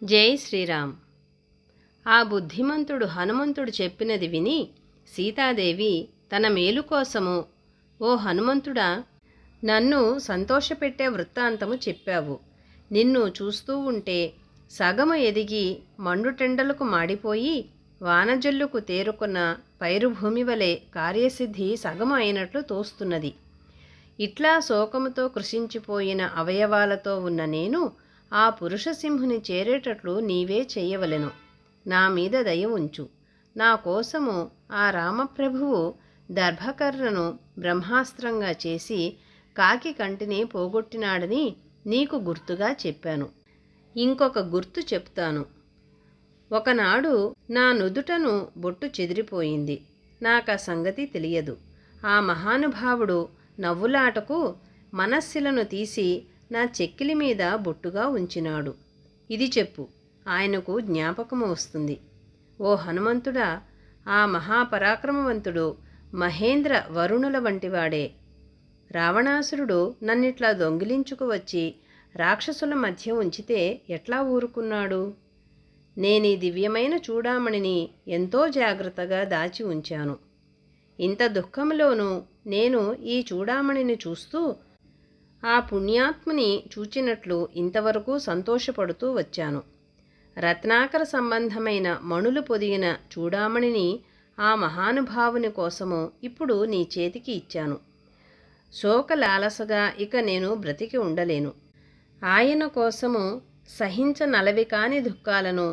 జై శ్రీరామ్. ఆ బుద్ధిమంతుడు హనుమంతుడు చెప్పినది విని సీతాదేవి తన మేలు కోసము, ఓ హనుమంతుడా, నన్ను సంతోషపెట్టే వృత్తాంతము చెప్పావు. నిన్ను చూస్తూ ఉంటే సగము ఎదిగి మండుటెండలకు మాడిపోయి వానజల్లుకు తేరుకున్న పైరుభూమి వలె కార్యసిద్ధి సగము అయినట్లు తోస్తున్నది. ఇట్లా శోకముతో కృషించిపోయిన అవయవాలతో ఉన్న నేను ఆ పురుషసింహుని చేరేటట్లు నీవే చెయ్యవలెను. నా మీద దయ ఉంచు. నా కోసము ఆ రామప్రభువు దర్భకర్రను బ్రహ్మాస్త్రంగా చేసి కాకి కంటిని పోగొట్టినాడని నీకు గుర్తుగా చెప్పాను. ఇంకొక గుర్తు చెప్తాను. ఒకనాడు నా నుదుటను బొట్టు చెదిరిపోయింది. నాకా సంగతి తెలియదు. ఆ మహానుభావుడు నవ్వులాటకు మనస్సులను తీసి నా చెక్కిలి మీద బొట్టుగా ఉంచినాడు. ఇది చెప్పు, ఆయనకు జ్ఞాపకము వస్తుంది. ఓ హనుమంతుడా, ఆ మహాపరాక్రమవంతుడు మహేంద్ర వరుణుల వంటివాడే. రావణాసురుడు నన్నిట్లా దొంగిలించుకు వచ్చి రాక్షసుల మధ్య ఉంచితే ఎట్లా ఊరుకున్నాడు? నేనీ దివ్యమైన చూడామణిని ఎంతో జాగ్రత్తగా దాచి ఉంచాను. ఇంత దుఃఖంలోనూ నేను ఈ చూడామణిని చూస్తూ ఆ పుణ్యాత్ముని చూచినట్లు ఇంతవరకు సంతోషపడుతూ వచ్చాను. రత్నాకర సంబంధమైన మణులు పొదిగిన చూడామణిని ఆ మహానుభావుని కోసము ఇప్పుడు నీ చేతికి ఇచ్చాను. శోకలాలసగా ఇక నేను బ్రతికి ఉండలేను. ఆయన కోసము సహించనలవి కాని దుఃఖాలను,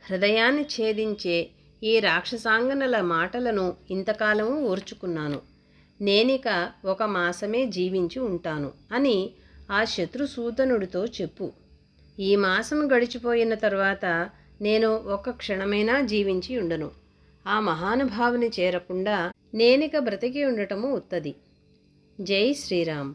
హృదయాన్ని ఛేదించే ఈ రాక్షసాంగనల మాటలను ఇంతకాలము ఓర్చుకున్నాను. నేనిక 1 మాసమే జీవించి ఉంటాను అని ఆ శత్రుసూదనుడితో చెప్పు. ఈ మాసం గడిచిపోయిన తరువాత నేను 1 క్షణమైనా జీవించి ఉండను. ఆ మహానుభావుని చేరకుండా నేనిక బ్రతికి ఉండటము ఉత్తది. జై శ్రీరామ్.